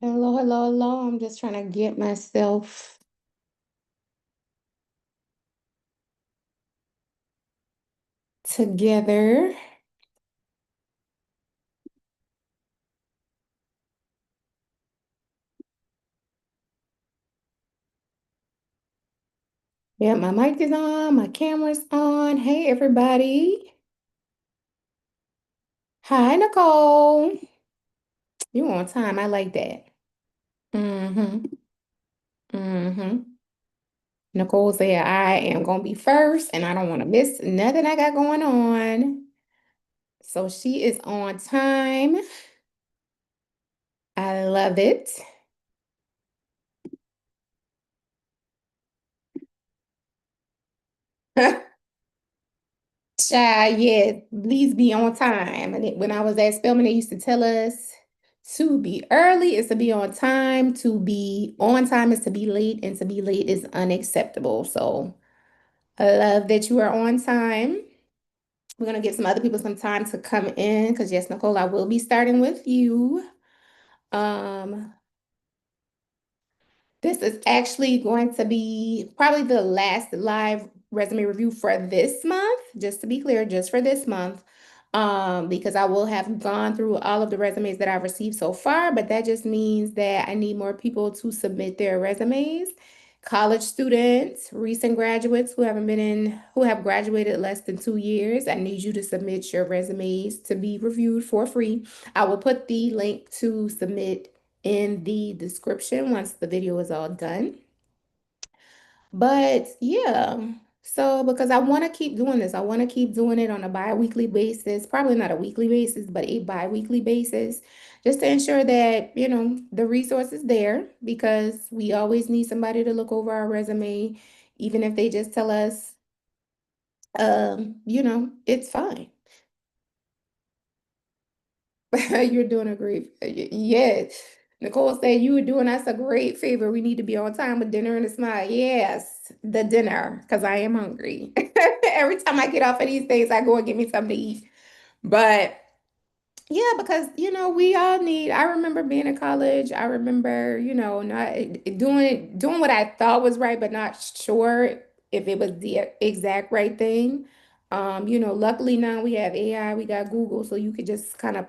Hello, hello, hello. I'm just trying to get myself together. Yeah, my mic is on, my camera's on. Hey, everybody. Hi, Nicole. You on time. I like that. Mm-hmm. Mm-hmm. Nicole said I am gonna be first and I don't want to miss nothing I got going on. So she is on time. I love it. Child, yeah, please be on time. And when I was at Spelman, they used to tell us to be early is to be on time, to be on time is to be late, and to be late is unacceptable. So I love that you are on time. We're gonna give some other people some time to come in because yes, Nicole, I will be starting with you. Um, This is actually going to be probably the last live resume review for this month, just to be clear, just for this month. Because I will have gone through all of the resumes that I've received so far, but that just means that I need more people to submit their resumes. College students, recent graduates who have graduated less than 2 years, I need you to submit your resumes to be reviewed for free. I will put the link to submit in the description once the video is all done. But yeah, so because I want to keep doing this, I want to keep doing it on a bi-weekly basis, probably not a weekly basis, but a bi-weekly basis, just to ensure that, the resource is there because we always need somebody to look over our resume, even if they just tell us, it's fine. You're doing a great, yes. Nicole said you were doing us a great favor. We need to be on time with dinner and a smile. Yes, the dinner, because I am hungry. Every time I get off of these days, I go and get me something to eat. But yeah, because we all need. I remember being in college. I remember, not doing what I thought was right, but not sure if it was the exact right thing. Luckily now we have AI, we got Google, so you could just kind of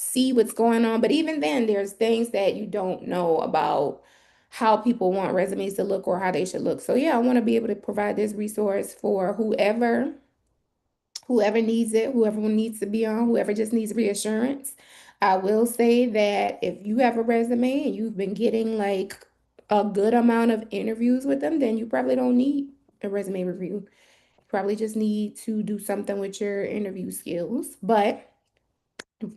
see what's going on. But even then, there's things that you don't know about how people want resumes to look or how they should look. So yeah, I want to be able to provide this resource for whoever needs it, whoever needs to be on, whoever just needs reassurance. I will say that if you have a resume and you've been getting like a good amount of interviews with them, then you probably don't need a resume review. You probably just need to do something with your interview skills. But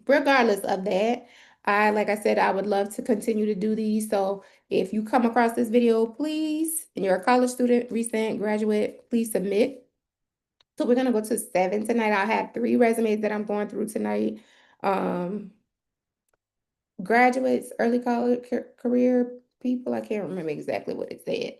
regardless of that, like I said, I would love to continue to do these. So if you come across this video, please, and you're a college student, recent graduate, please submit. So we're gonna go to 7 tonight. I have 3 resumes that I'm going through tonight. Um, Graduates, early college career people. I can't remember exactly what it said.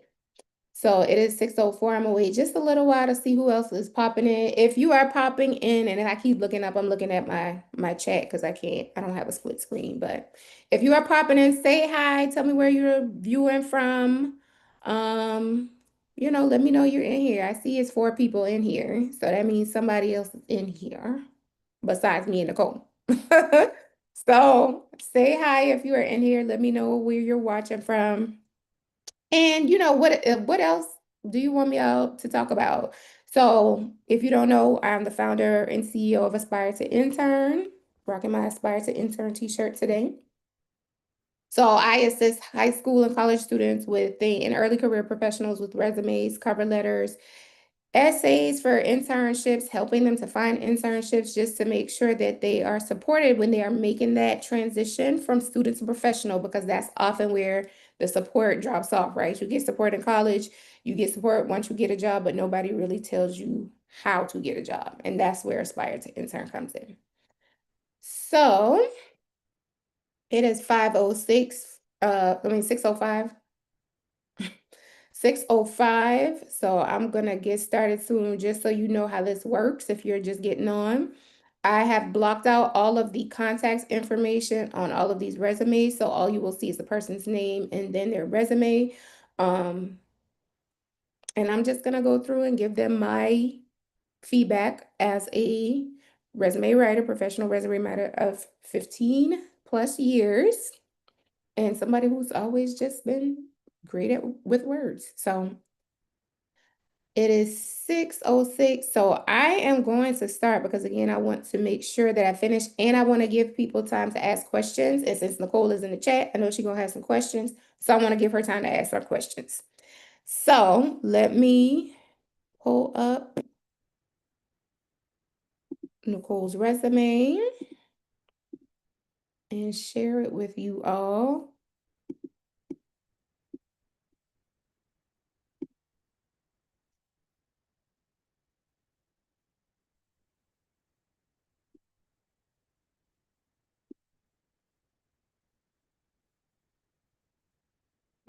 So it is 6:04. I'm gonna wait just a little while to see who else is popping in. If you are popping in, and if I keep looking up, I'm looking at my chat because I don't have a split screen. But if you are popping in, say hi. Tell me where you're viewing from. Um, let me know you're in here. I see it's 4 people in here, so that means somebody else is in here besides me and Nicole. So say hi if you are in here. Let me know where you're watching from. And what else do you want me out to talk about? So if you don't know, I'm the founder and CEO of Aspire to Intern, rocking my Aspire to Intern t-shirt today. So I assist high school and college students and early career professionals with resumes, cover letters, essays for internships, helping them to find internships just to make sure that they are supported when they are making that transition from student to professional, because that's often where the support drops off, right? You get support in college, you get support once you get a job, but nobody really tells you how to get a job. And that's where Aspire to Intern comes in. So it is 5:06, 6:05. 6:05. So I'm gonna get started soon, just so you know how this works if you're just getting on. I have blocked out all of the contact information on all of these resumes. So all you will see is the person's name and then their resume. Um, and I'm just gonna go through and give them my feedback as a resume writer, professional resume writer of 15 plus years, and somebody who's always just been great at with words. So it is 6:06. So I am going to start because again, I want to make sure that I finish and I want to give people time to ask questions. And since Nicole is in the chat, I know she's gonna have some questions. So I want to give her time to ask her questions. So let me pull up Nicole's resume and share it with you all.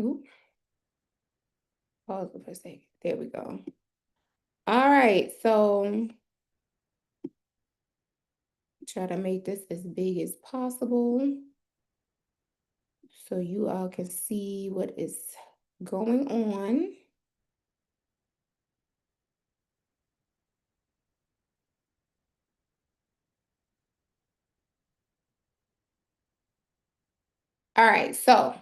Ooh, pause for a second. There we go. All right, so try to make this as big as possible so you all can see what is going on. All right, so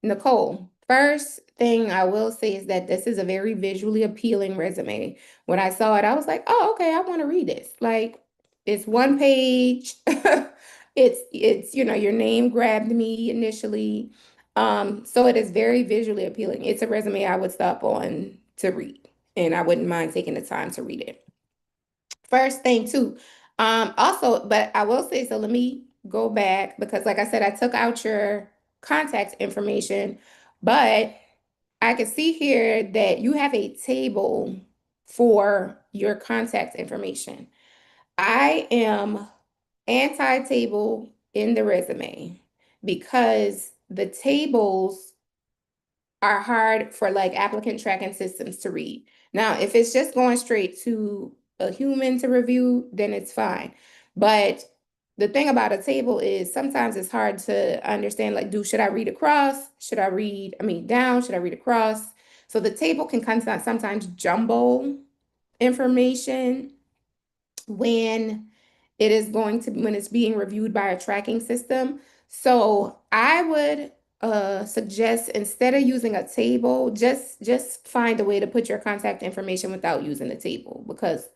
Nicole, first thing I will say is that this is a very visually appealing resume. When I saw it, I was like, oh, okay, I want to read this. Like, it's one page. It's your name grabbed me initially. So it is very visually appealing. It's a resume I would stop on to read, and I wouldn't mind taking the time to read it. First thing too. Also, but I will say, so let me go back because like I said, I took out your contact information, but I can see here that you have a table for your contact information. I am anti-table in the resume because the tables are hard for like applicant tracking systems to read. Now, if it's just going straight to a human to review, then it's fine. But the thing about a table is sometimes it's hard to understand, like, should I read across? Should I read, I mean, down? Should I read across? So the table can sometimes jumble information when when it's being reviewed by a tracking system. So I would suggest instead of using a table, just find a way to put your contact information without using the table because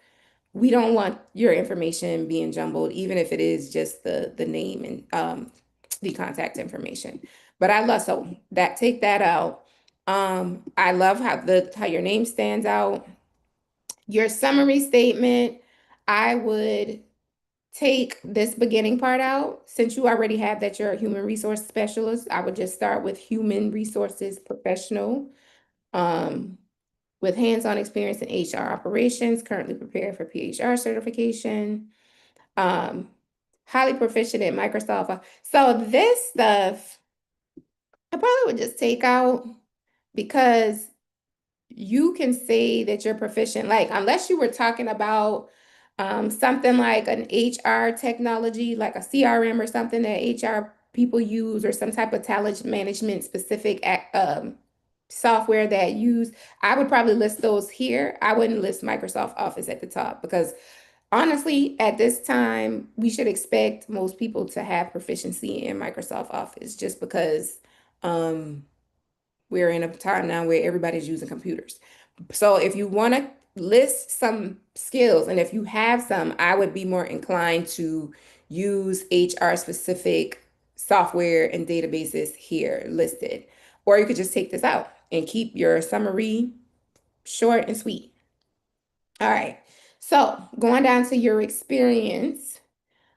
we don't want your information being jumbled, even if it is just the name and the contact information. But I love so that take that out. I love how your name stands out. Your summary statement, I would take this beginning part out. Since you already have that you're a human resource specialist, I would just start with human resources professional, with hands-on experience in HR operations, currently prepared for PHR certification, um, highly proficient in Microsoft. So this stuff, I probably would just take out because you can say that you're proficient, like unless you were talking about something like an HR technology, like a CRM or something that HR people use, or some type of talent management specific software that use, I would probably list those here. I wouldn't list Microsoft Office at the top because honestly, at this time, we should expect most people to have proficiency in Microsoft Office just because um, we're in a time now where everybody's using computers. So if you want to list some skills, and if you have some, I would be more inclined to use HR specific software and databases here listed. Or you could just take this out and keep your summary short and sweet. All right. So going down to your experience,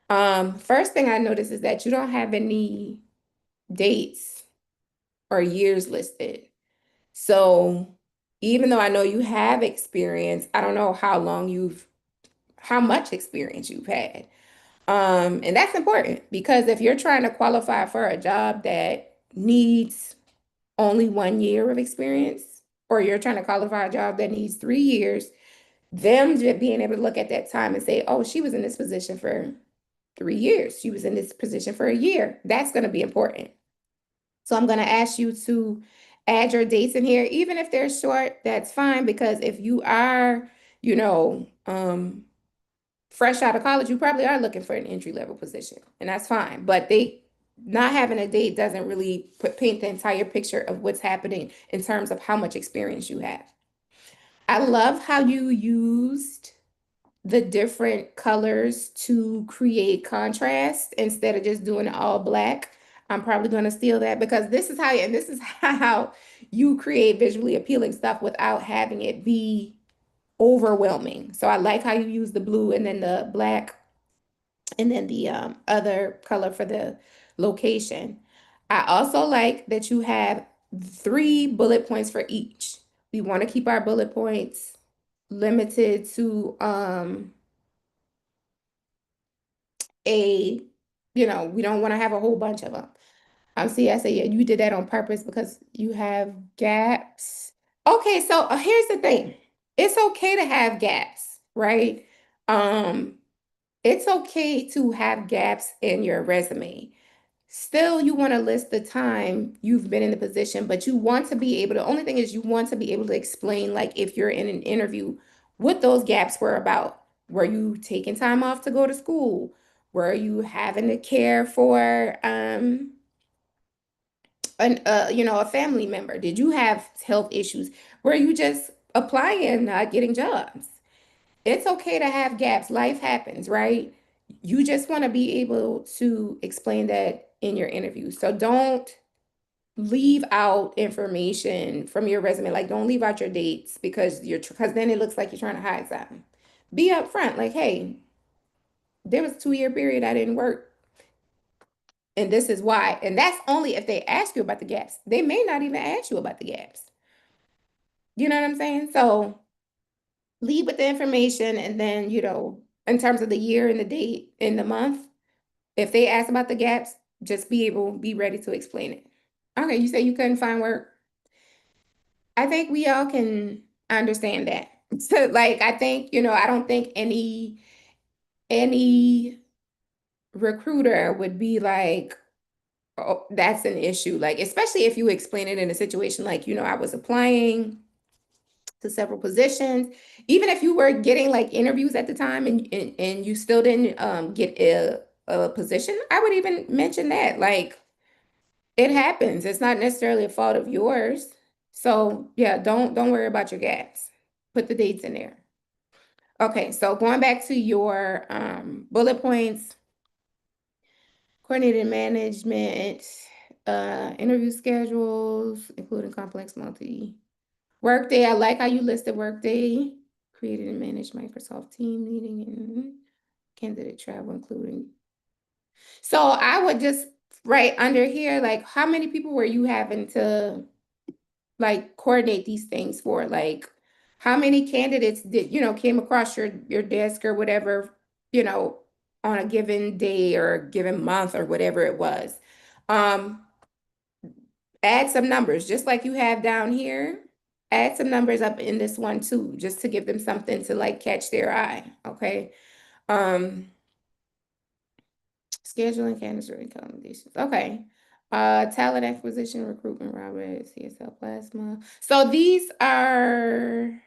first thing I noticed is that you don't have any dates or years listed. So even though I know you have experience, I don't know how much experience you've had. And that's important because if you're trying to qualify for a job that needs only 1 year of experience, or you're trying to qualify a job that needs 3 years, them just being able to look at that time and say, oh, she was in this position for 3 years. She was in this position for a year. That's going to be important. So I'm going to ask you to add your dates in here, even if they're short, that's fine. Because if you are, you know, fresh out of college, you probably are looking for an entry level position, and that's fine. But they not having a date doesn't really paint the entire picture of what's happening in terms of how much experience you have. I love how you used the different colors to create contrast instead of just doing it all black. I'm probably going to steal that because this is how you create visually appealing stuff without having it be overwhelming. So I like how you use the blue and then the black and then the other color for the location. I also like that you have 3 bullet points for each. We want to keep our bullet points limited to a, we don't want to have a whole bunch of them. See, I say, yeah, you did that on purpose because you have gaps. Okay, so here's the thing. It's okay to have gaps, right? Um, it's okay to have gaps in your resume. Still, you want to list the time you've been in the position, but you want to be able to, the only thing is you want to be able to explain, like if you're in an interview, what those gaps were about. Were you taking time off to go to school? Were you having to care for a family member? Did you have health issues? Were you just applying, not getting jobs? It's okay to have gaps. Life happens, right? You just want to be able to explain that in your interview. So don't leave out information from your resume. Like don't leave out your dates because then it looks like you're trying to hide something. Be upfront, like, hey, there was a 2 year period I didn't work, and this is why. And that's only if they ask you about the gaps. They may not even ask you about the gaps. You know what I'm saying? So lead with the information, and then, in terms of the year and the date and the month, if they ask about the gaps, just be ready to explain it. Okay, you say you couldn't find work. I think we all can understand that. So like I think, I don't think any recruiter would be like, oh, that's an issue. Like, especially if you explain it in a situation like, I was applying to several positions. Even if you were getting like interviews at the time and you still didn't get a position, I would even mention that. Like, it happens. It's not necessarily a fault of yours. So yeah, don't worry about your gaps. Put the dates in there. Okay, so going back to your bullet points, coordinated management, interview schedules, including complex multi. Workday, I like how you listed Workday. Created and managed Microsoft team meeting and candidate travel, including. So I would just write under here, like, how many people were you having to like coordinate these things for? Like, how many candidates did, came across your desk or whatever, you know, on a given day or a given month or whatever it was. Um, Add some numbers, just like you have down here. Add some numbers up in this one too, just to give them something to like catch their eye. Okay. Um, Scheduling candidates recommendations. Okay. Talent acquisition, recruitment, Robert, CSL Plasma. So these are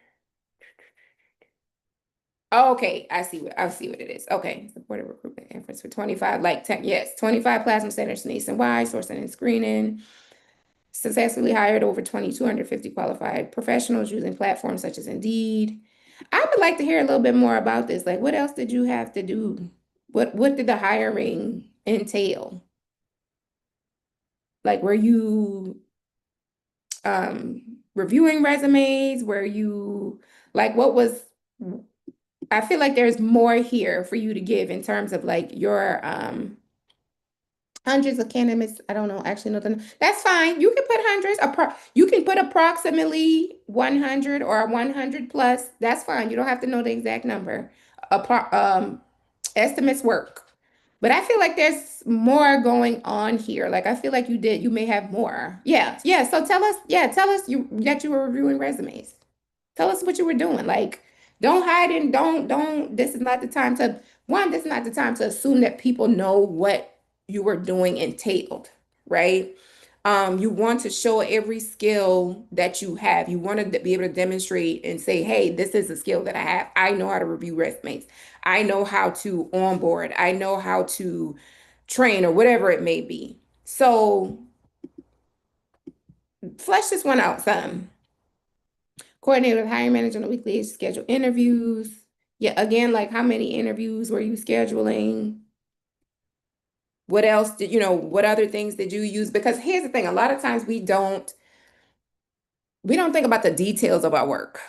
okay. I see what it is. Okay. Supported recruitment efforts for 25, like 10, yes, 25 plasma centers nationwide, sourcing and screening. Successfully hired over 2,250 qualified professionals using platforms such as Indeed. I would like to hear a little bit more about this. Like, what else did you have to do? What did the hiring entail? Like, were you reviewing resumes? Were you like, what was, I feel like there's more here for you to give in terms of like your hundreds of candidates. I don't know, actually, nothing. That's fine. You can put hundreds. You can put approximately 100 or 100 plus. That's fine. You don't have to know the exact number. Estimates work. But I feel like there's more going on here. Like I feel like you may have more. Yeah, yeah. So tell us that you were reviewing resumes. Tell us what you were doing. Like, don't hide and don't, this is not the time to one, this is not the time to assume that people know what you were doing entailed, right? You want to show every skill that you have. You want to be able to demonstrate and say, hey, this is a skill that I have. I know how to review resumes. I know how to onboard. I know how to train or whatever it may be. So flesh this one out some. Coordinate with hiring manager on a weekly basis, schedule interviews. Yeah, again, like how many interviews were you scheduling? What else did, what other things did you use? Because here's the thing, a lot of times we don't think about the details of our work,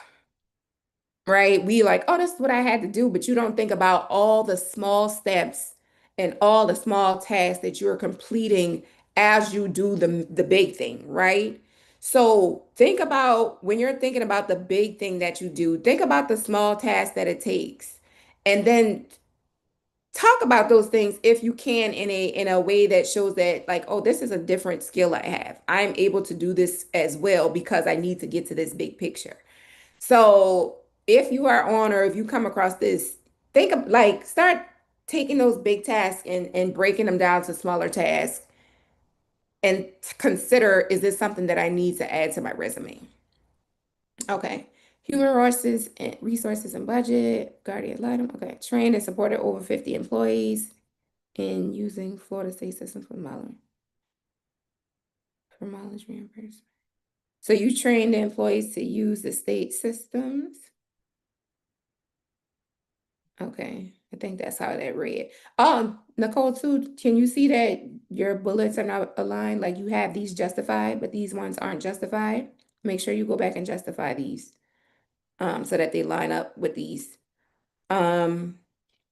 right? We like, oh, this is what I had to do, but you don't think about all the small steps and all the small tasks that you're completing as you do the big thing, right? So think about when you're thinking about the big thing that you do, think about the small tasks that it takes. And then talk about those things if you can in a way that shows that like, oh, this is a different skill I have. I'm able to do this as well because I need to get to this big picture. So if you are on or if you come across this, think of like start taking those big tasks and breaking them down to smaller tasks and consider, is this something that I need to add to my resume? Okay. Human resources and budget, guardian item. Okay. Trained and supported over 50 employees in using Florida State system for mileage reimbursement. So you train the employees to use the state systems. Okay, I think that's how that read. Nicole, too, can you see that your bullets are not aligned? Like you have these justified, but these ones aren't justified. Make sure you go back and justify these, so that they line up with these. Um,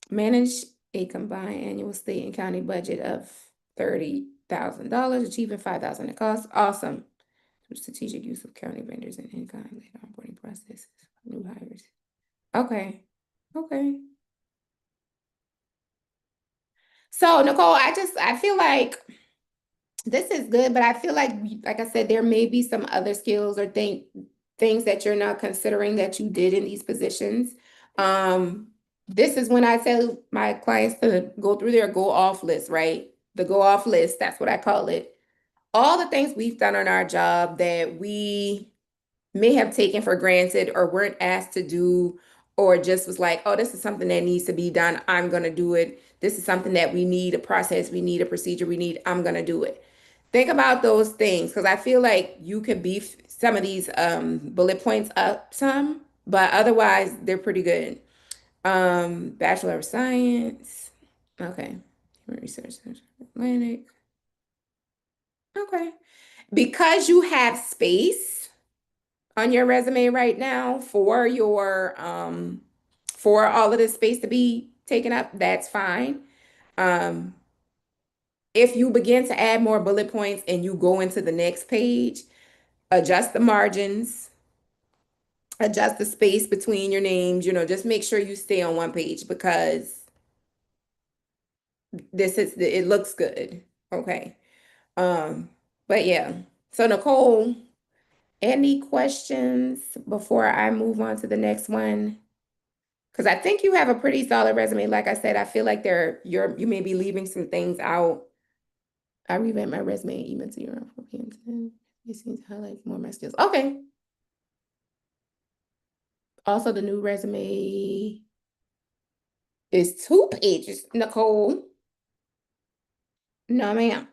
Manage a combined annual state and county budget of $30,000, achieving 5,000 in cost. Awesome. Strategic use of county vendors and in-kind later onboarding processes, new hires. Okay. Okay. So Nicole, I feel like this is good, but I feel like I said, there may be some other skills or things that you're not considering that you did in these positions. Um, this is when I tell my clients to go through their go off list, right? The go off list, that's what I call it. All the things we've done on our job that we may have taken for granted or weren't asked to do, or just was like, oh, this is something that needs to be done. I'm going to do it. This is something that we need a process, we need a procedure, I'm going to do it. Think about those things because I feel like you could beef some of these bullet points up some, but otherwise they're pretty good. Bachelor of Science. Okay. Human Research Center, Atlantic. Okay. Because you have space on your resume right now for all of this space to be taken up, that's fine. Um, if you begin to add more bullet points and you go into the next page, adjust the margins, adjust the space between your names, just make sure you stay on one page because it looks good. Okay. Um, but yeah. So Nicole, any questions before I move on to the next one? Because I think you have a pretty solid resume. Like I said, I feel like you may be leaving some things out. I revamped my resume and email to you around 4 p.m. today. It seems to highlight more of my skills. Okay. Also, the new resume is 2 pages, Nicole. No, ma'am.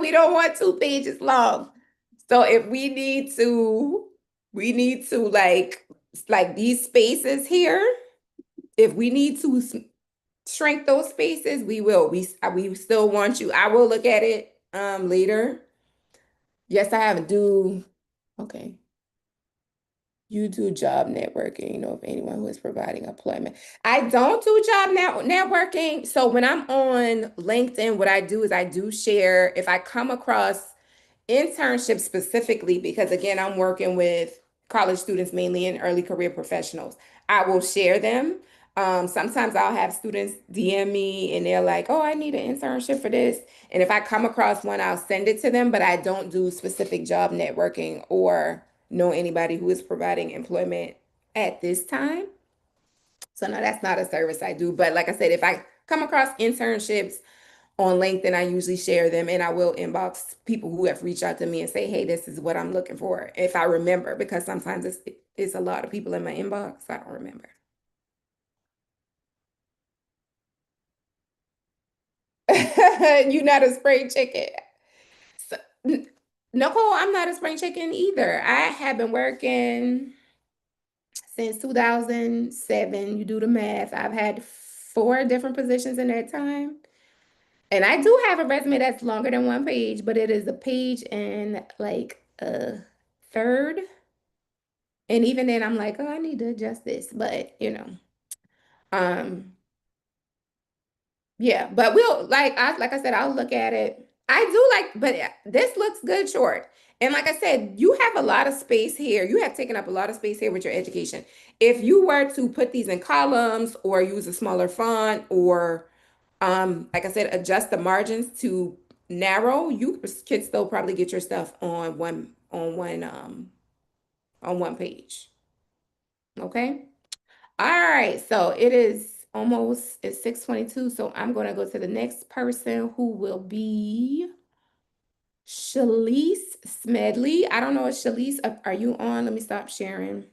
We don't want 2 pages long. So if we need to like these spaces here. If we need to shrink those spaces, we will. We still want you. I will look at it later. Yes, I have do. Okay. You do job networking, of anyone who is providing employment. I don't do job networking. So when I'm on LinkedIn, what I do is I do share if I come across internships specifically, because again, I'm working with college students mainly and early career professionals. I will share them. Sometimes I'll have students DM me and they're like, oh, I need an internship for this. And if I come across one, I'll send it to them, but I don't do specific job networking or know anybody who is providing employment at this time. So no, that's not a service I do. But like I said, if I come across internships on LinkedIn, I usually share them and I will inbox people who have reached out to me and say, hey, this is what I'm looking for. If I remember, because sometimes it's a lot of people in my inbox, so I don't remember. You're not a spring chicken. So, Nicole, I'm not a spring chicken either. I have been working since 2007. You do the math. I've had four different positions in that time. And I do have a resume that's longer than one page, but it is a page and like a third. And even then, I'm like, oh, I need to adjust this. But um, yeah. But we'll like I said, I'll look at it. I do like, but this looks good short. And like I said, you have a lot of space here. You have taken up a lot of space here with your education. If you were to put these in columns or use a smaller font or like I said, adjust the margins to narrow, you could still probably get your stuff on one page. Okay. All right. So it is almost it's 6:22. So I'm gonna go to the next person who will be Shalise Smedley. I don't know if Shalise, are you on? Let me stop sharing.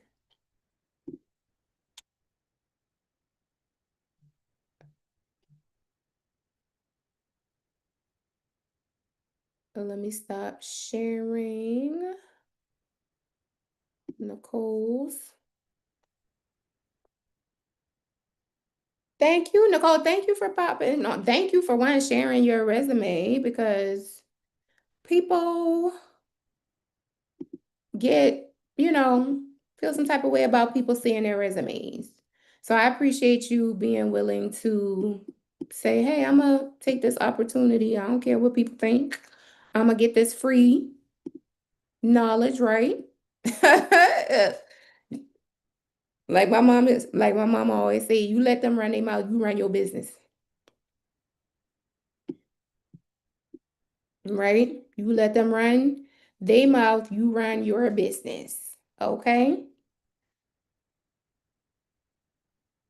Let me stop sharing Nicole's. Thank you, Nicole. Thank you for popping. No, thank you for one sharing your resume because people get, feel some type of way about people seeing their resumes. So I appreciate you being willing to say, hey, I'm gonna take this opportunity. I don't care what people think. I'm gonna get this free knowledge, right? Like my mom always say, you let them run their mouth, you run your business. Right? You let them run they mouth, you run your business. Okay?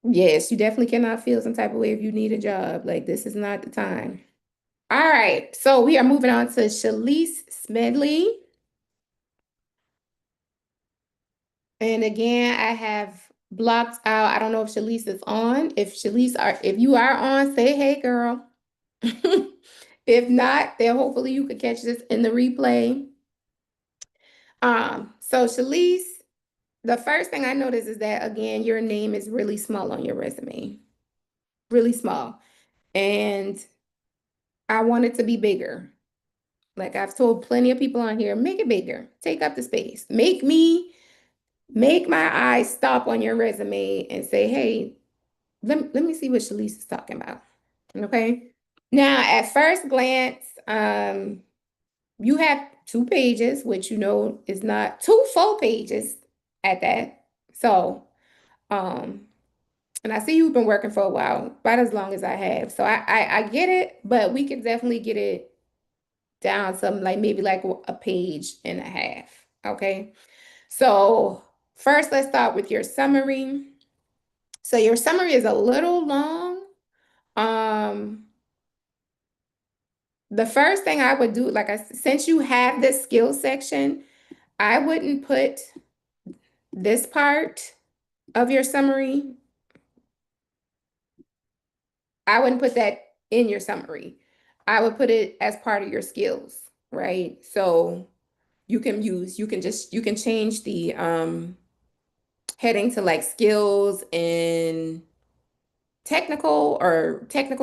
Yes, you definitely cannot feel some type of way if you need a job. Like this is not the time. All right, so we are moving on to Shalise Smedley. And again, I have blocked out. I don't know if Shalise is on. If you are on, say hey, girl. If not, then hopefully you could catch this in the replay. So Shalise, the first thing I noticed is that again, your name is really small on your resume, really small. And I want it to be bigger. Like I've told plenty of people on here, make it bigger, take up the space, make my eyes stop on your resume and say, hey, let me see what Shalise is talking about. Okay. Now, at first glance, you have two pages, which is not two full pages at that. So, um, and I see you've been working for a while, about as long as I have. So I get it, but we can definitely get it down some like maybe like a page and a half. Okay. So first, let's start with your summary. So your summary is a little long. Um, the first thing I would do, since you have this skill section, I wouldn't put this part of your summary. I wouldn't put that in your summary. I would put it as part of your skills, right? So you can change the heading to like skills and technical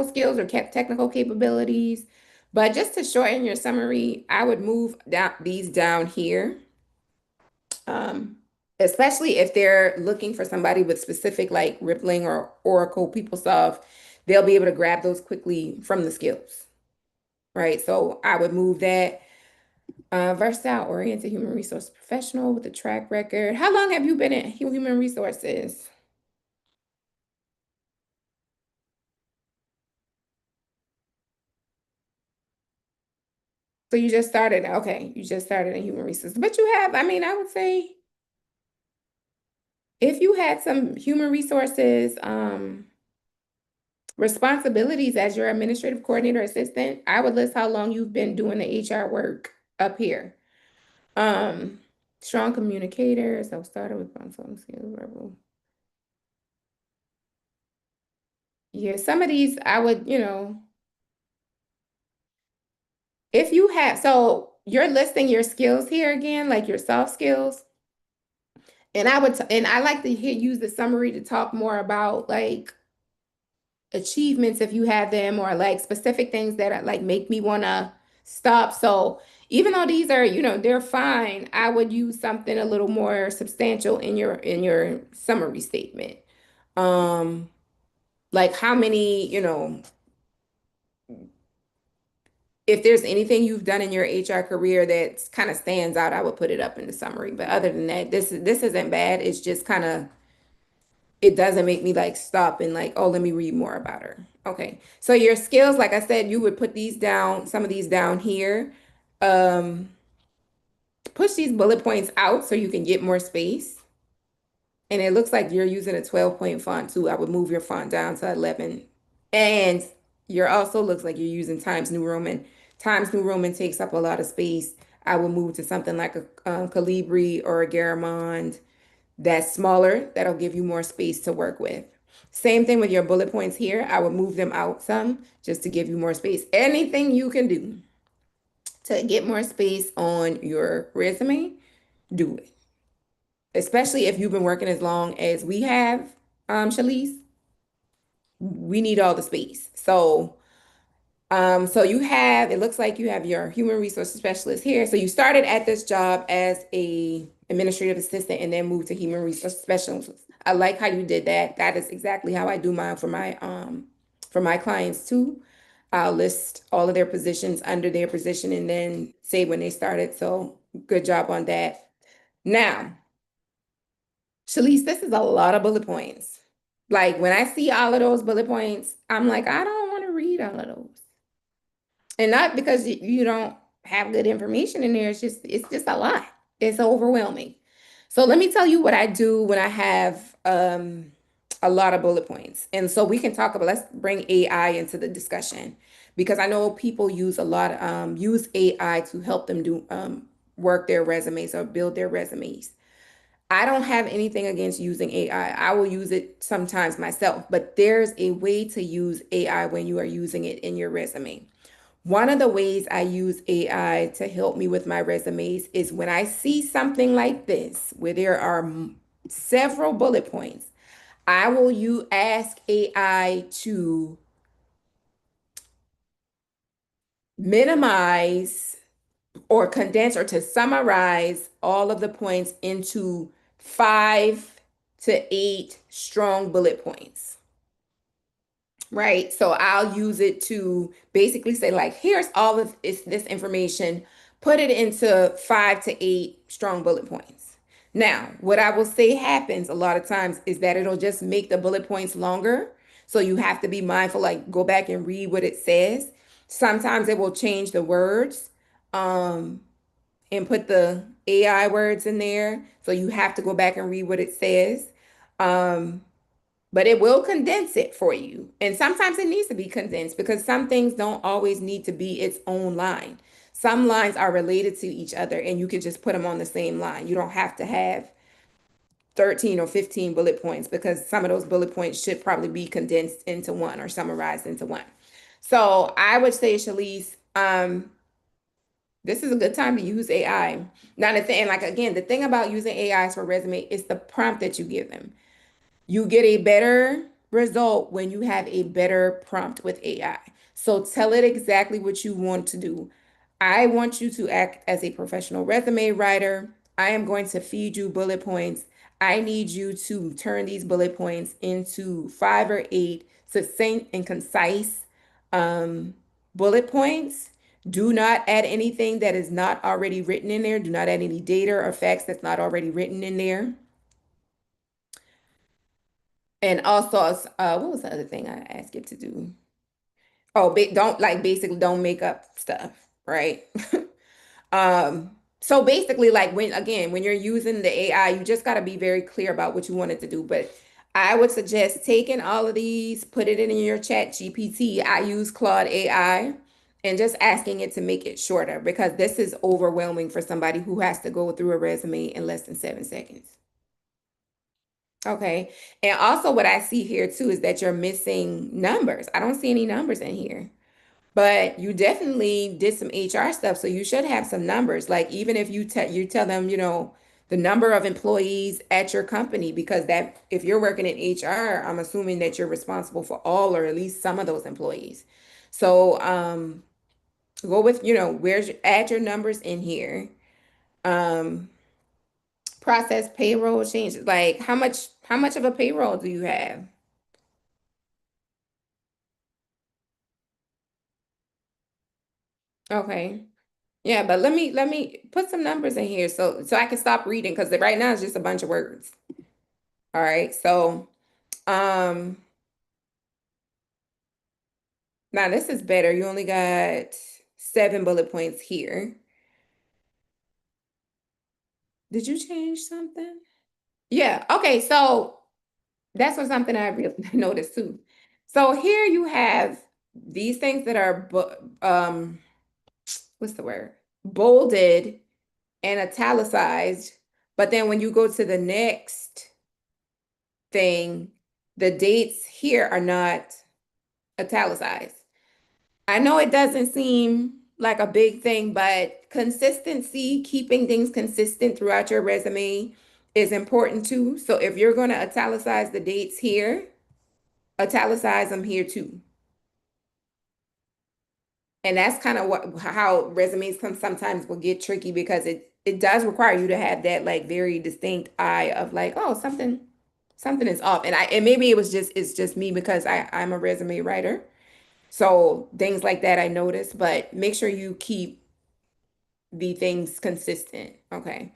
skills or technical capabilities. But just to shorten your summary, I would move these down here. Um, Especially if they're looking for somebody with specific like Rippling or Oracle PeopleSoft, they'll be able to grab those quickly from the skills, right? So I would move that. Versatile, oriented human resource professional with a track record. How long have you been in human resources? So you just started, okay, you just started in human resources, but you have, I mean, I would say, If you had some human resources responsibilities as your administrative coordinator assistant, I would list how long you've been doing the HR work up here. Um, Strong communicator, so started with problem skills, verbal. Yeah, some of these I would, if you have, so you're listing your skills here again, like your soft skills. And and I like to use the summary to talk more about like achievements if you have them, or like specific things that like make me want to stop. So even though these are, they're fine, I would use something a little more substantial in your summary statement. Um, like how many, if there's anything you've done in your HR career that kind of stands out, I would put it up in the summary. But other than that, this isn't bad. It's just kind of, it doesn't make me like stop and like, oh, let me read more about her. Okay. So your skills, like I said, you would put these down, some of these down here. Um, Push these bullet points out so you can get more space. And it looks like you're using a 12-point font too. I would move your font down to 11. And you're also looks like you're using Times New Roman. Times New Roman takes up a lot of space. I would move to something like a Calibri or a Garamond that's smaller. That'll give you more space to work with. Same thing with your bullet points here. I would move them out some just to give you more space. Anything you can do to get more space on your resume, do it. Especially if you've been working as long as we have, Shalise, we need all the space. So you have, it looks like you have your human resource specialist here. So you started at this job as a administrative assistant and then moved to human resource specialist. I like how you did that. That is exactly how I do mine for my clients too. I'll list all of their positions under their position and then say when they started. So good job on that. Now, Shalise, this is a lot of bullet points. Like when I see all of those bullet points, I'm like, I don't want to read all of those. And not because you don't have good information in there. It's just a lot. It's overwhelming. So let me tell you what I do when I have a lot of bullet points. And so we can talk about, let's bring AI into the discussion because I know people use a lot use AI to help them do work their resumes or build their resumes. I don't have anything against using AI. I will use it sometimes myself, but there's a way to use AI when you are using it in your resume. One of the ways I use AI to help me with my resumes is when I see something like this, where there are several bullet points, I will you ask AI to minimize or condense or to summarize all of the points into 5 to 8 strong bullet points. Right. So I'll use it to basically say, like, here's all of this information, put it into 5 to 8 strong bullet points. Now, what I will say happens a lot of times is that it'll just make the bullet points longer. So you have to be mindful, like, go back and read what it says. Sometimes it will change the words and put the AI words in there. So you have to go back and read what it says. Um, but it will condense it for you. And sometimes it needs to be condensed because some things don't always need to be its own line. Some lines are related to each other and you can just put them on the same line. You don't have to have 13 or 15 bullet points because some of those bullet points should probably be condensed into one or summarized into one. So I would say, Shalise, this is a good time to use AI. Now, the thing, like again, the thing about using AIs for resume is the prompt that you give them. You get a better result when you have a better prompt with AI. So tell it exactly what you want to do. I want you to act as a professional resume writer. I am going to feed you bullet points. I need you to turn these bullet points into 5 or 8 succinct and concise um, bullet points. Do not add anything that is not already written in there. Do not add any data or facts that's not already written in there. And also, what was the other thing I asked you to do? Oh, don't like basically don't make up stuff, right? Um, So basically, like when again, when you're using the AI, you just got to be very clear about what you want it to do. But I would suggest taking all of these, put it in your chat GPT. I use Claude AI and just asking it to make it shorter because this is overwhelming for somebody who has to go through a resume in less than 7 seconds. Okay. And also what I see here too is that you're missing numbers. I don't see any numbers in here. But you definitely did some HR stuff, so you should have some numbers. Like even if you tell them, the number of employees at your company, because that if you're working in HR, I'm assuming that you're responsible for all or at least some of those employees. So go with, add your numbers in here. Um, process payroll changes. Like how much of a payroll do you have? Okay. Yeah, but let me put some numbers in here so I can stop reading because right now it's just a bunch of words. All right. So um now this is better. You only got 7 bullet points here. Did you change something? Yeah. Okay. So that's what something I really noticed too. So here you have these things that are what's the word? Bolded and italicized. But then when you go to the next thing, the dates here are not italicized. I know it doesn't seem like a big thing, but consistency, keeping things consistent throughout your resume is important too. So if you're going to italicize the dates here, italicize them here too. And that's kind of what how resumes can sometimes will get tricky because it does require you to have that like very distinct eye of like, oh, something is off. And maybe it's just me because I'm a resume writer. So things like that I notice, but make sure you keep the things consistent. Okay.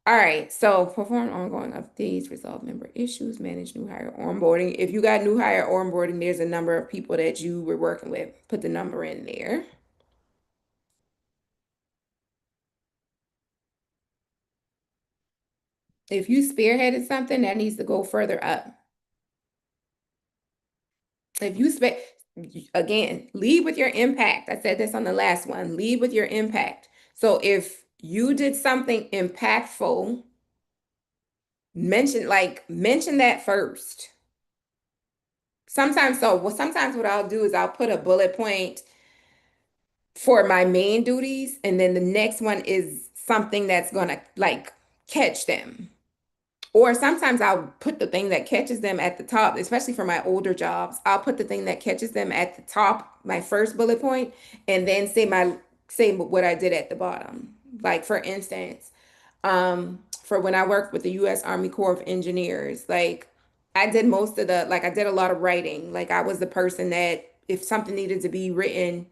All right. So perform ongoing updates, resolve member issues, manage new hire onboarding. If you got new hire onboarding, there's a number of people that you were working with. Put the number in there. If you spearheaded something, that needs to go further up. If you spe again, lead with your impact. I said this on the last one. Lead with your impact. So if you did something impactful, mention that first. Sometimes what I'll do is I'll put a bullet point for my main duties, and then the next one is something that's gonna like catch them. Or sometimes I'll put the thing that catches them at the top, especially for my older jobs. I'll put the thing that catches them at the top, my first bullet point, and then say what I did at the bottom. Like for instance, for when I worked with the U.S. Army Corps of Engineers, like I did most of the like I did a lot of writing. Like I was the person that if something needed to be written,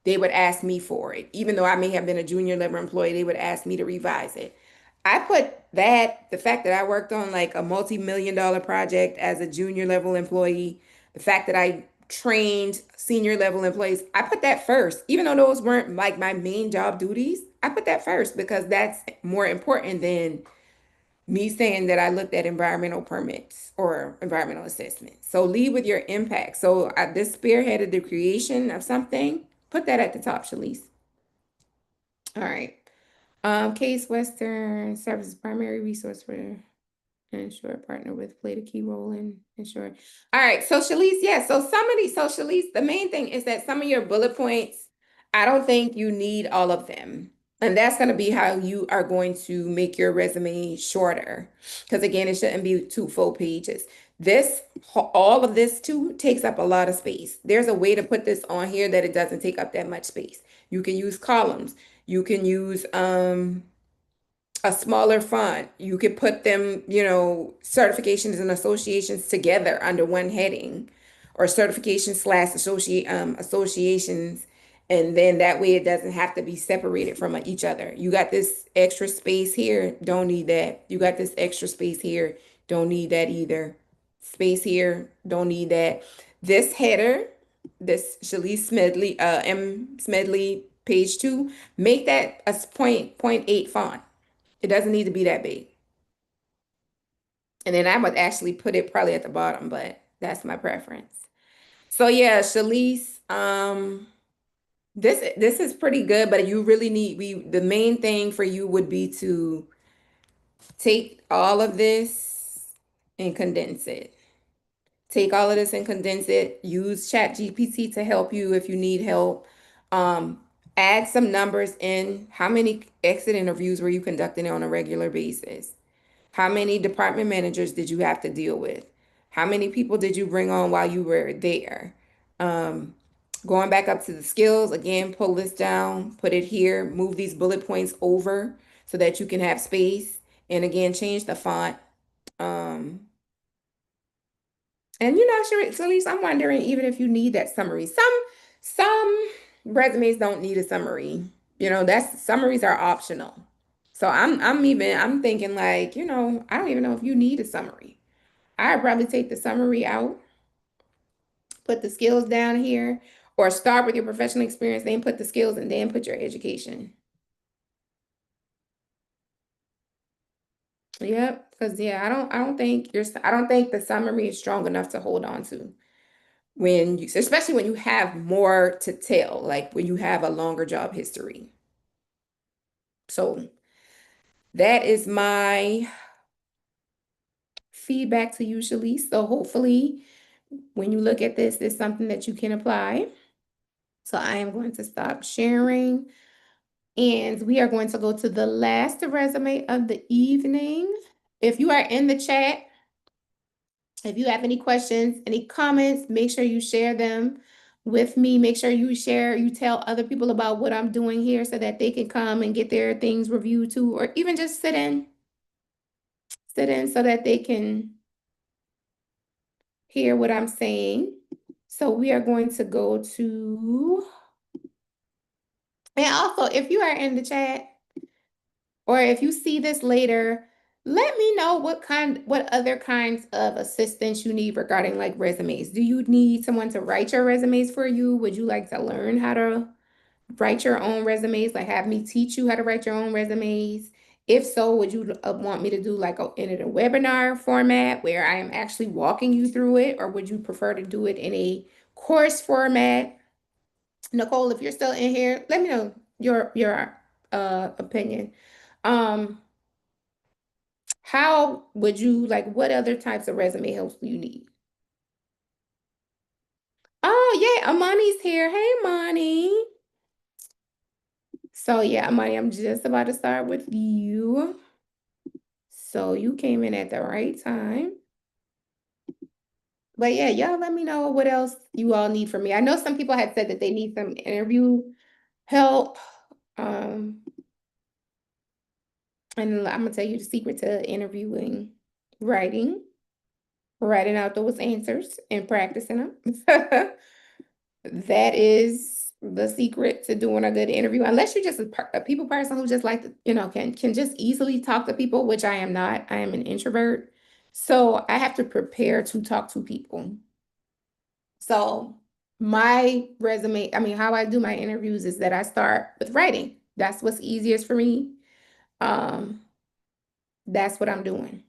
they would ask me for it. Even though I may have been a junior level employee, they would ask me to revise it. I put the fact that I worked on like a multi-million-dollar project as a junior level employee, the fact that I trained senior level employees, I put that first. Even though those weren't like my main job duties, I put that first because that's more important than me saying that I looked at environmental permits or environmental assessments. So lead with your impact. So this spearheaded the creation of something. Put that at the top, Shalise. All right. Case Western Services primary resource for ensure partner with played a key role in ensure. All right. So Shalise, yeah. So Shalise, the main thing is that some of your bullet points, I don't think you need all of them. And that's going to be how you are going to make your resume shorter. Because again, it shouldn't be two full pages. All of this too takes up a lot of space. There's a way to put this on here that it doesn't take up that much space. You can use columns. You can use a smaller font. You could put them, certifications and associations together under one heading, or certification slash associations, and then that way it doesn't have to be separated from each other. You got this extra space here, don't need that. You got this extra space here, don't need that either. Space here, don't need that. This header, this Shalise Smedley, M. Smedley page two, make that a point eight font. It doesn't need to be that big. And then I would actually put it probably at the bottom, but that's my preference. So yeah, Shalice, this is pretty good, but you really need the main thing for you would be to take all of this and condense it. Take all of this and condense it. Use ChatGPT to help you if you need help. Um, Add some numbers in. How many exit interviews were you conducting on a regular basis? How many department managers did you have to deal with? How many people did you bring on while you were there? Um, Going back up to the skills, again, pull this down, put it here, move these bullet points over so that you can have space. And again, change the font. Um, and sure, so at least I'm wondering even if you need that summary. Some resumes don't need a summary. That's summaries are optional. So I'm thinking like, I don't even know if you need a summary. I'd probably take the summary out, put the skills down here, or start with your professional experience, then put the skills and then put your education. Yep, because yeah, I don't think the summary is strong enough to hold on to especially when you have more to tell, like when you have a longer job history. So that is my feedback to you, Shalice. So hopefully when you look at this, it's something that you can apply. So I am going to stop sharing and we are going to go to the last resume of the evening. If you are in the chat, if you have any questions, any comments, make sure you share them with me. Make sure you tell other people about what I'm doing here so that they can come and get their things reviewed too, or even just sit in so that they can hear what I'm saying. So we are going to go to, and also if you are in the chat or if you see this later, let me know what other kinds of assistance you need regarding like resumes. Do you need someone to write your resumes for you? Would you like to learn how to write your own resumes? Like have me teach you how to write your own resumes? If so, would you want me to do like in a webinar format where I am actually walking you through it, or would you prefer to do it in a course format? Nicole, if you're still in here, let me know your opinion. Um, how would you like what other types of resume helps do you need? Oh yeah, Amani's here. Hey, Amani. So yeah, Amani, I'm just about to start with you. So you came in at the right time. But yeah, y'all let me know what else you all need from me. I know some people had said that they need some interview help. Um, and I'm gonna tell you the secret to interviewing: writing out those answers and practicing them. That is the secret to doing a good interview. Unless you're just a people person who just like to, can just easily talk to people, which I am not. I am an introvert. So I have to prepare to talk to people. So my resume, I mean, how I do my interviews is that I start with writing. That's what's easiest for me. Um, that's what I'm doing.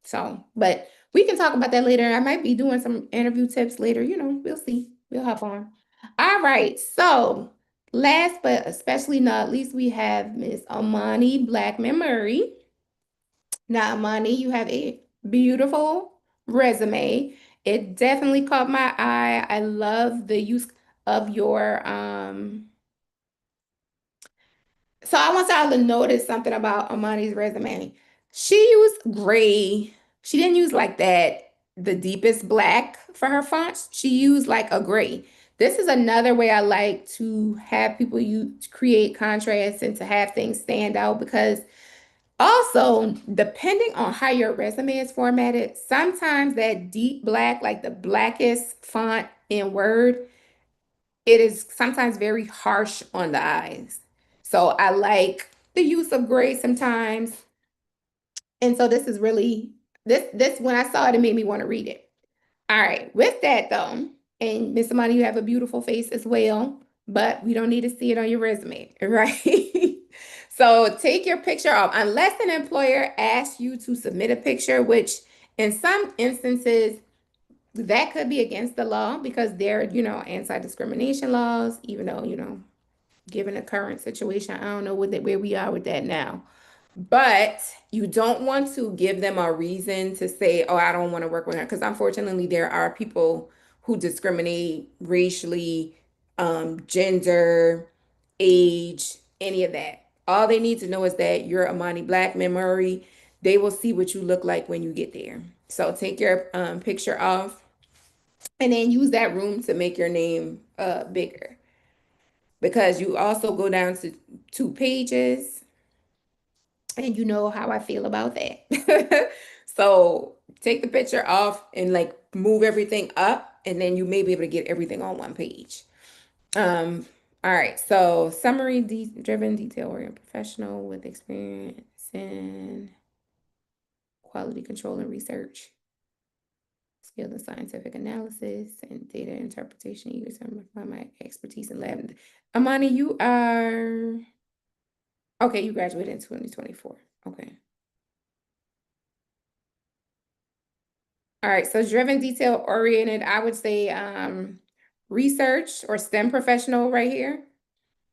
So, but we can talk about that later. I might be doing some interview tips later. We'll see. We'll hop on. All right. So, last but especially not least, we have Miss Amani Blackman Murray. Now, Amani, you have a beautiful resume. It definitely caught my eye. I love the use of your so I want y'all to notice something about Amani's resume. She used gray. She didn't use like that, the deepest black for her fonts. She used like a gray. This is another way I like to have people create contrast and to have things stand out because also, depending on how your resume is formatted, sometimes that deep black, like the blackest font in Word, it is sometimes very harsh on the eyes. So I like the use of gray sometimes. And so this is really this when I saw it, it made me want to read it. All right. With that though, and Miss Amani, you have a beautiful face as well. but we don't need to see it on your resume, right? So take your picture off unless an employer asks you to submit a picture, which in some instances that could be against the law because they're, anti-discrimination laws, even though, given the current situation, I don't know where we are with that now. But you don't want to give them a reason to say, oh, I don't want to work with her. Because unfortunately, there are people who discriminate racially, gender, age, any of that. All they need to know is that you're Amani Black Memory. They will see what you look like when you get there. So take your picture off and then use that room to make your name bigger. Because you also go down to 2 pages and you know how I feel about that. So take the picture off and like move everything up, and then you may be able to get everything on one page. Um, all right, so summary driven, detail oriented professional with experience in quality control and research, skilled in scientific analysis and data interpretation. You determine my expertise in lab. Amani, you are okay, you graduated in 2024. Okay. All right, so driven, detail oriented, I would say research or STEM professional right here.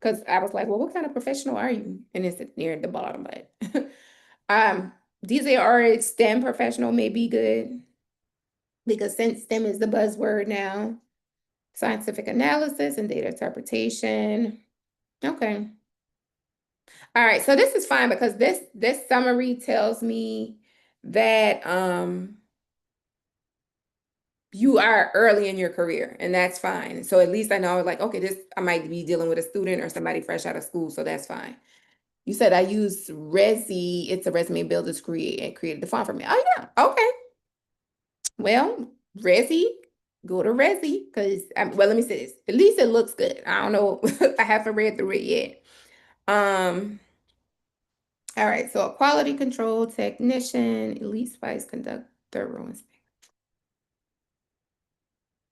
Because I was like, well, what kind of professional are you? And it's near the bottom, but detail oriented STEM professional may be good because since STEM is the buzzword now, scientific analysis and data interpretation. Okay. All right, so this is fine because this summary tells me that you are early in your career, and that's fine. So at least I know, like, okay, this I might be dealing with a student or somebody fresh out of school, so that's fine. You said I used Resi. It's a resume builder's create and created the font for me. Oh yeah, okay. Well, Resi, go to Resi because well, let me say this. At least it looks good. I don't know. I haven't read through it yet. Um, all right. So a quality control technician, elite spice conduct thorough inspection.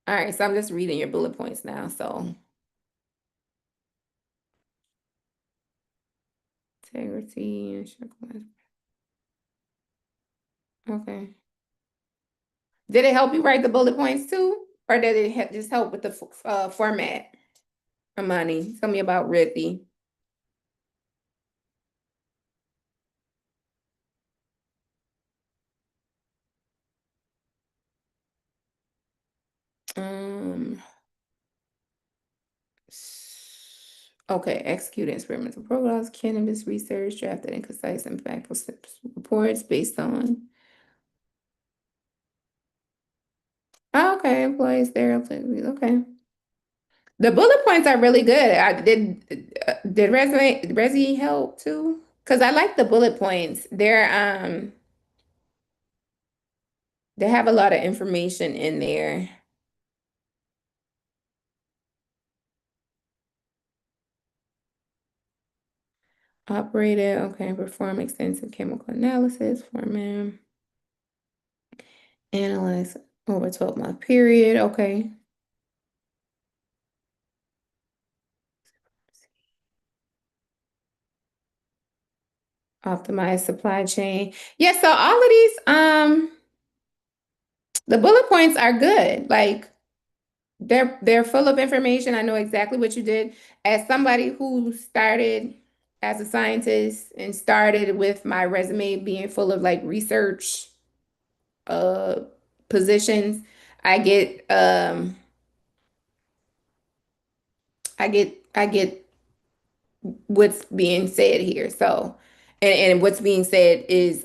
All right. So I'm just reading your bullet points now. So integrity and okay. Did it help you write the bullet points too? Or did it just help with the format? Amani, tell me about Ricky. Um, okay, execute experimental protocols, cannabis research, drafted and concise and impactful reports based on. Oh, okay, employees there. Okay. The bullet points are really good. I did Resi help too? Because I like the bullet points. They have a lot of information in there. Operated, okay, perform extensive chemical analysis, format, analyze over 12-month period, okay. Optimize supply chain. Yeah, so all of these, the bullet points are good. Like they're full of information. I know exactly what you did. As somebody who started as a scientist and started with my resume being full of like research uh positions, I get I get what's being said here. So, and what's being said is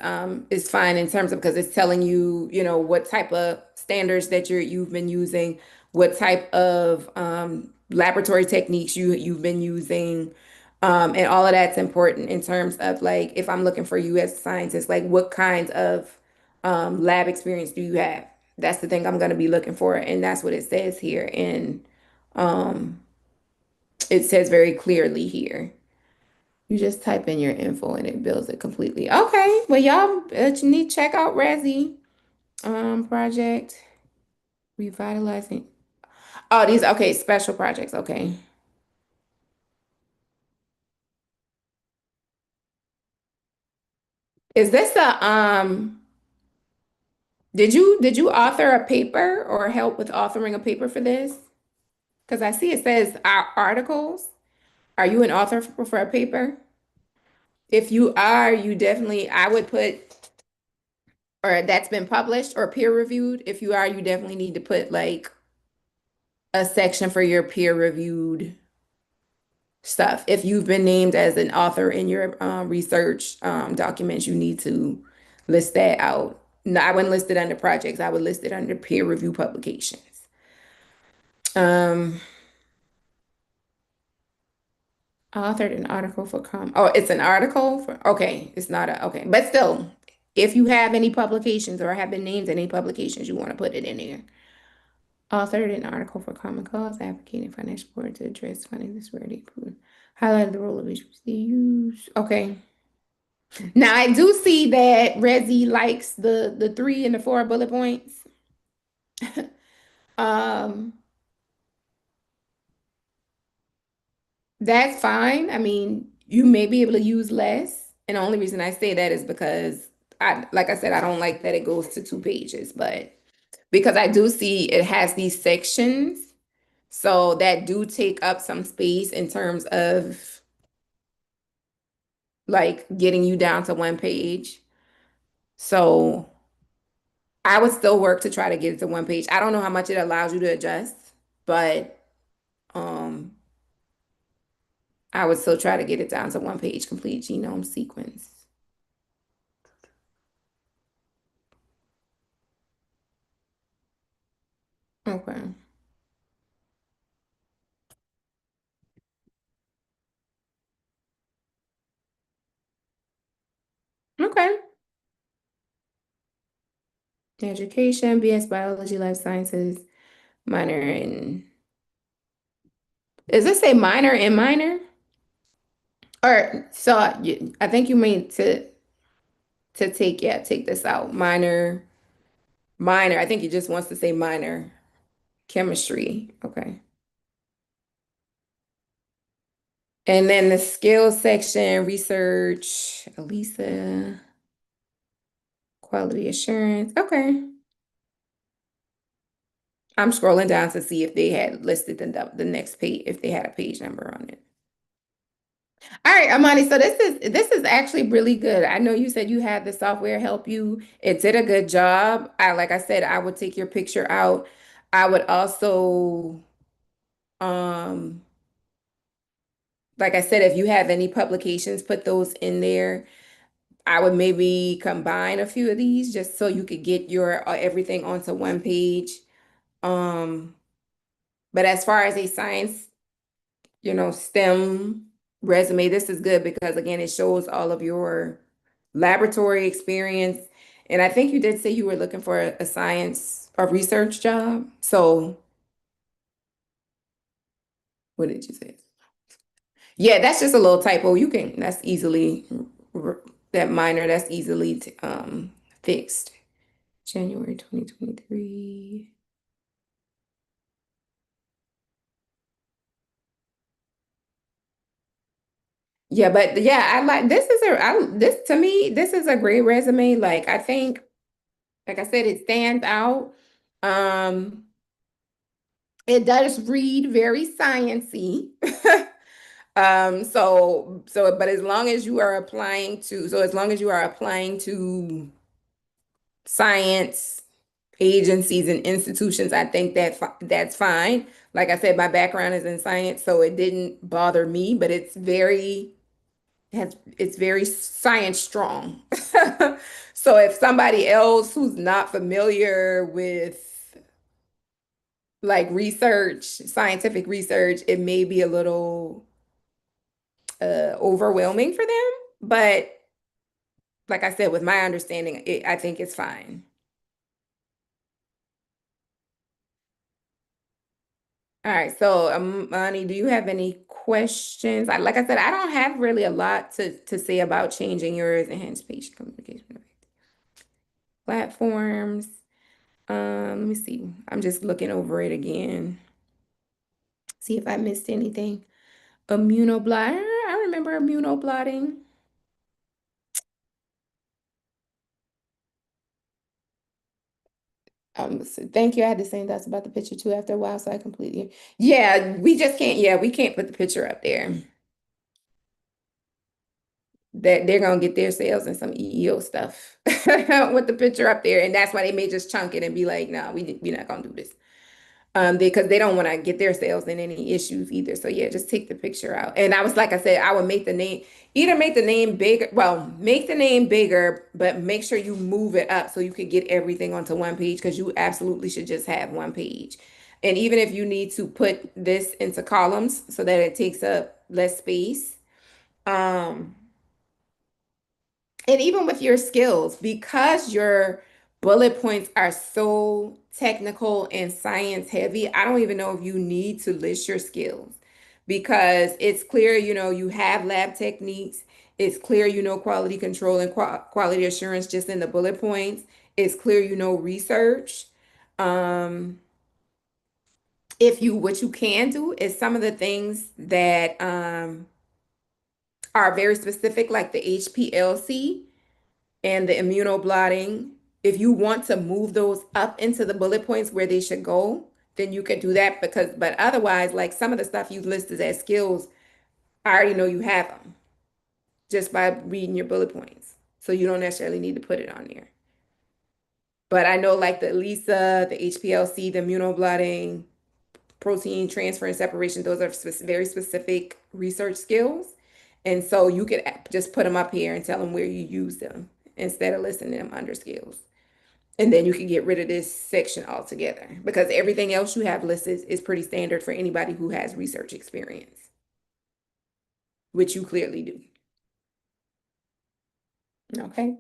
fine in terms of because it's telling you, what type of standards that you've been using, what type of laboratory techniques you've been using. And all of that's important in terms of like if I'm looking for you as a scientist, like what kinds of lab experience do you have? That's the thing I'm going to be looking for, and that's what it says here. And um, it says very clearly here. You just type in your info and it builds it completely. Okay, well y'all you need to check out Resi project revitalizing. Oh, these okay, special projects. Okay. Is this a did you author a paper or help with authoring a paper for this? Because I see it says articles. Are you an author for a paper? If you are, you definitely, I would put, or that's been published or peer reviewed. If you are, you definitely need to put like a section for your peer reviewed stuff. If you've been named as an author in your research documents, you need to list that out. No, I wouldn't list it under projects. I would list it under peer review publications. Um, Authored an article for Oh, it's an article for, okay, it's not a, okay. But still, if you have any publications or have been named in any publications, you want to put it in there. Authored an article for Common Cause, advocating financial support to address funding disparity, highlighted the role of HBCUs. Okay. Now I do see that Resi likes the 3 and the 4 bullet points. Um, that's fine. I mean, you may be able to use less. And the only reason I say that is because like I said, I don't like that it goes to 2 pages, but because I do see it has these sections, so that do take up some space in terms of like getting you down to 1 page. So I would still work to try to get it to 1 page. I don't know how much it allows you to adjust, but um I would still try to get it down to 1 page complete genome sequence. Okay. Okay. Education, BS Biology, Life Sciences, minor in, does this say minor in minor? Or so I think you mean to take, yeah, take this out. Minor. I think he just wants to say minor chemistry. Okay. And then the skills section, research, Elisa, quality assurance. Okay. I'm scrolling down to see if they had listed the next page, if they had a page number on it. All right, Amani. So this is actually really good. I know you said you had the software help you. It did a good job. Like I said, I would take your picture out. I would also, um, like I said, if you have any publications, put those in there. I would maybe combine a few of these just so you could get your everything onto 1 page. Um, but as far as a science, STEM resume, this is good because again, it shows all of your laboratory experience. And I think you did say you were looking for a science or research job. So what did you say? Yeah, that's just a little typo. That's easily, that minor, that's easily fixed. January 2023. Yeah, but yeah, I like this is a I this to me, this is a great resume. Like I think, like I said, it stands out. Um, it does read very sciency. But as long as you are applying to, science agencies and institutions, I think that's fine. Like I said, my background is in science, so it didn't bother me, but it's very science strong. So if somebody else who's not familiar with like research, scientific research, it may be a little overwhelming for them. But like I said, with my understanding, I think it's fine. All right. So, Mani, do you have any questions? Like I said, I don't have really a lot to say about changing yours enhanced patient communication platforms. Let me see. I'm just looking over it again. See if I missed anything. Immunoblot. I remember immunoblotting. So thank you. I had the same thoughts about the picture too after a while, so I completely. Yeah, we just can't. Yeah, we can't put the picture up there. That they're gonna get their sales and some EEO stuff with the picture up there, and that's why they may just chunk it and be like, "No, we're not gonna do this." Because they don't want to get their sales in any issues either. So yeah, just take the picture out. And I was like I said, I would make the name either make the name bigger. Well, make the name bigger, but make sure you move it up so you could get everything onto one page because you absolutely should just have one page. And even if you need to put this into columns so that it takes up less space, um, and even with your skills, because your bullet points are so technical and science heavy, I don't even know if you need to list your skills because it's clear, you have lab techniques. It's clear, quality control and quality assurance just in the bullet points. It's clear, research. Um, if you, what you can do is some of the things that are very specific, like the HPLC and the immunoblotting, if you want to move those up into the bullet points where they should go, then you could do that but otherwise, like some of the stuff you listed as skills, I already know you have them just by reading your bullet points. So you don't necessarily need to put it on there. But I know like the ELISA, the HPLC, the immunoblotting, protein transfer and separation, those are very specific research skills. And so you could just put them up here and tell them where you use them instead of listing them under skills. And then you can get rid of this section altogether because everything else you have listed is pretty standard for anybody who has research experience, which you clearly do. Okay.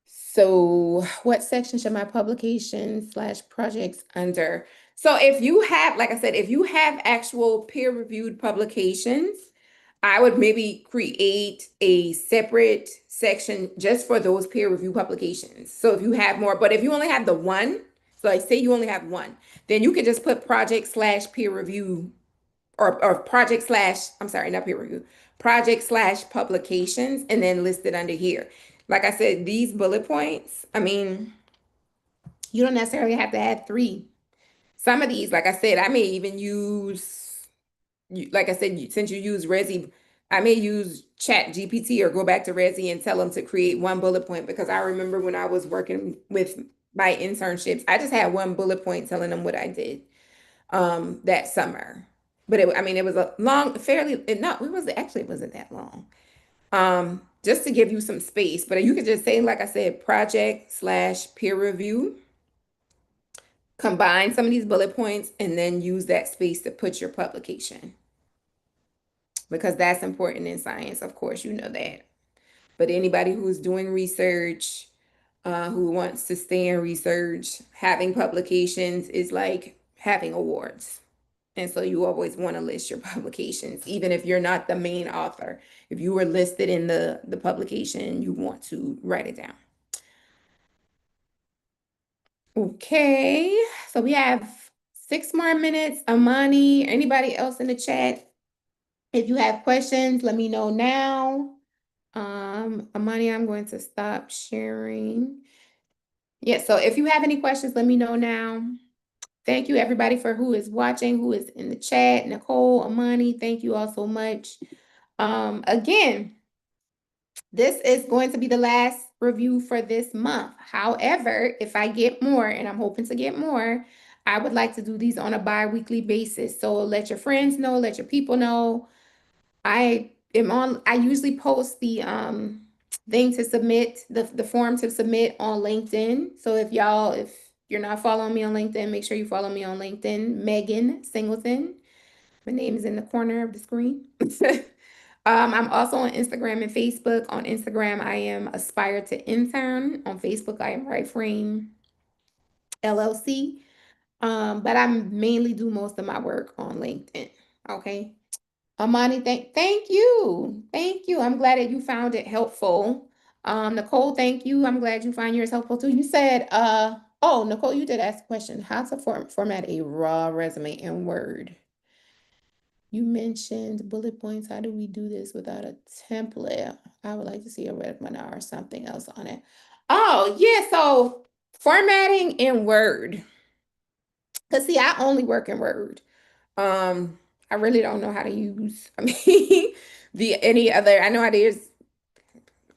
So what section should my publications slash projects under? So if you have, like I said, if you have actual peer-reviewed publications, I would maybe create a separate section just for those peer review publications. So if you have more, but if you only have the one, so like say you only have one, then you could just put project slash peer review or project slash, I'm sorry, not peer review, project slash publications and then list it under here. Like I said, these bullet points, I mean, you don't necessarily have to have three. Some of these, like I said, I may even use like I said, since you use Resi, I may use Chat GPT or go back to Resi and tell them to create one bullet point because I remember when I was working with my internships, I just had one bullet point telling them what I did that summer. But I mean, it was a long, fairly, it wasn't actually, it wasn't that long. Just to give you some space, but you could just say, like I said, project slash peer review, combine some of these bullet points, and then use that space to put your publication because that's important in science. Of course, you know that. But anybody who's doing research, who wants to stay in research, having publications is like having awards. And so you always want to list your publications, even if you're not the main author. If you were listed in the publication, you want to write it down. Okay, so we have 6 more minutes. Amani, anybody else in the chat? If you have questions, let me know now. Amani, I'm going to stop sharing. Yeah, so if you have any questions, let me know now. Thank you everybody for who is watching, who is in the chat. Nicole, Amani, thank you all so much. Again, this is going to be the last review for this month. However, if I get more, and I'm hoping to get more, I would like to do these on a bi-weekly basis. So let your friends know, let your people know. I usually post the thing to submit, the form to submit on LinkedIn. So if you're not following me on LinkedIn, make sure you follow me on LinkedIn, Megan Singleton. My name is in the corner of the screen. I'm also on Instagram and Facebook. On Instagram, I am Aspire to Intern. On Facebook, I am Right Frame LLC. But I mainly do most of my work on LinkedIn. Okay. Amani, thank you. Thank you. I'm glad that you found it helpful. Nicole, thank you. I'm glad you find yours helpful too. You said, oh, Nicole, you did ask a question. How to format a raw resume in Word? You mentioned bullet points. How do we do this without a template? I would like to see a webinar or something else on it. Oh, yeah. So Formatting in Word. Because see, I only work in Word. I really don't know how to use, I mean, the any other, I know how there's,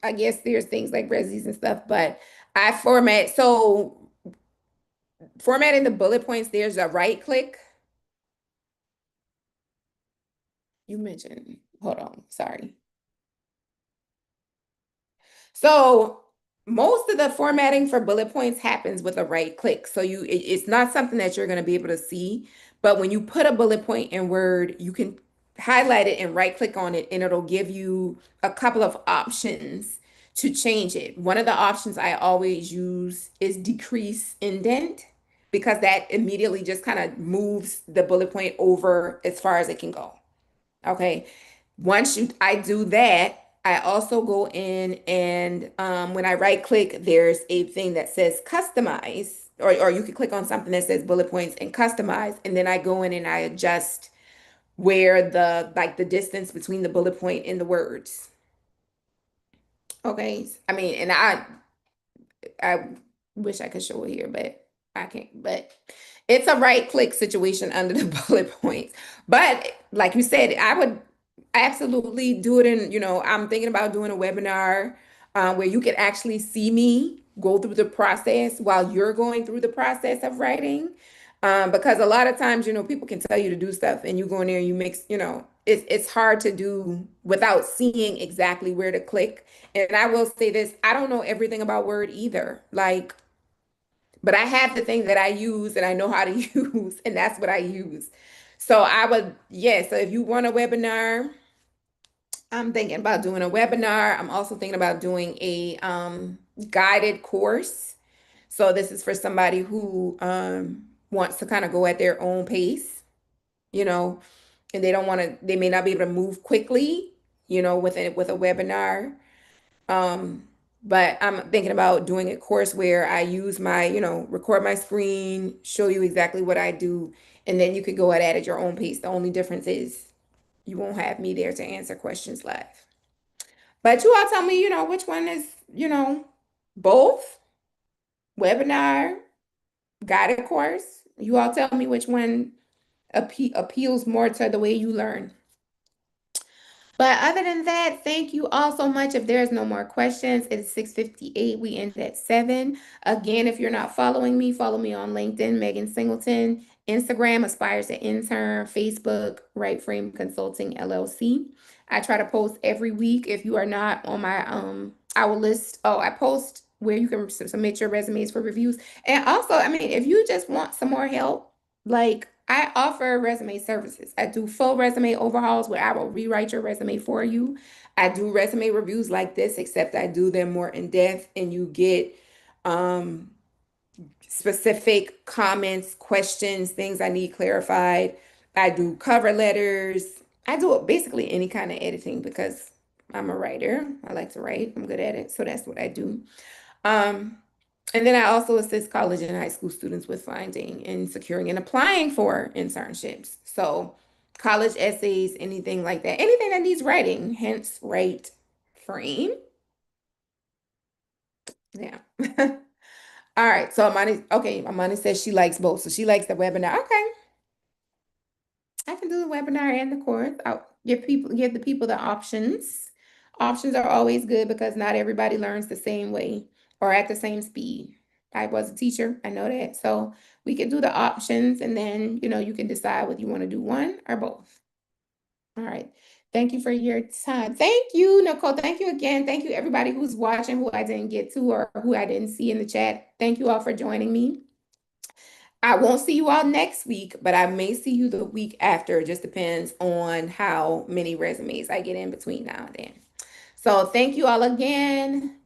I guess there's things like Resis and stuff, but I format, so formatting the bullet points, there's a right click. You mentioned, hold on, sorry. So most of the formatting for bullet points happens with a right click. So it's not something that you're going to be able to see, but when you put a bullet point in Word, you can highlight it and right click on it, and it'll give you a couple of options to change it. One of the options I always use is decrease indent because that immediately just kind of moves the bullet point over as far as it can go. Okay. I do that, I also go in and when I right click, there's a thing that says customize, or you can click on something that says bullet points and customize. And then I go in and I adjust where the distance between the bullet point and the words. Okay. I mean, and I wish I could show it here, but I can't. But it's a right click situation under the bullet points. But like you said, I would absolutely do it in, I'm thinking about doing a webinar where you can actually see me go through the process while you're going through the process of writing. Because a lot of times, people can tell you to do stuff and you go in there and you mix, it's hard to do without seeing exactly where to click. And I will say this, I don't know everything about Word either. Like, but I have the thing that I use and I know how to use, and that's what I use. So yeah, so if you want a webinar, I'm thinking about doing a webinar. I'm also thinking about doing a guided course. So this is for somebody who wants to kind of go at their own pace, you know, and they may not be able to move quickly, with a webinar. Um, but I'm thinking about doing a course where I use record my screen, show you exactly what I do, and then you could go at your own pace. The only difference is you won't have me there to answer questions live. But you all tell me, which one is, both webinar, guided course. You all tell me which one appeals more to the way you learn. But other than that, thank you all so much. If there's no more questions, it is 6:58. We end at 7. Again, if you're not following me, follow me on LinkedIn, Megan Singleton, Instagram, Aspires to Intern, Facebook, Right Frame Consulting LLC. I try to post every week. If you are not on my I will list, I post where you can submit your resumes for reviews. And also, I mean, if you just want some more help, like I offer resume services. I do full resume overhauls where I will rewrite your resume for you. I do resume reviews like this, except I do them more in depth and you get um, specific comments, questions, things I need clarified. I do cover letters. I do basically any kind of editing because I'm a writer. I like to write. I'm good at it. So that's what I do. Um, and then I also assist college and high school students with finding and securing and applying for internships. So college essays, anything like that, anything that needs writing, hence Right Frame. Yeah. All right. So Amani says she likes both. So she likes the webinar. Okay. I can do the webinar and the course. I'll give the people the options. Options are always good because not everybody learns the same way or at the same speed. I was a teacher, I know that. So we can do the options and then, you can decide whether you want to do one or both. All right. Thank you for your time. Thank you, Nicole. Thank you again. Thank you, everybody who's watching, who I didn't get to or who I didn't see in the chat. Thank you all for joining me. I won't see you all next week, but I may see you the week after. It just depends on how many resumes I get in between now and then. So thank you all again.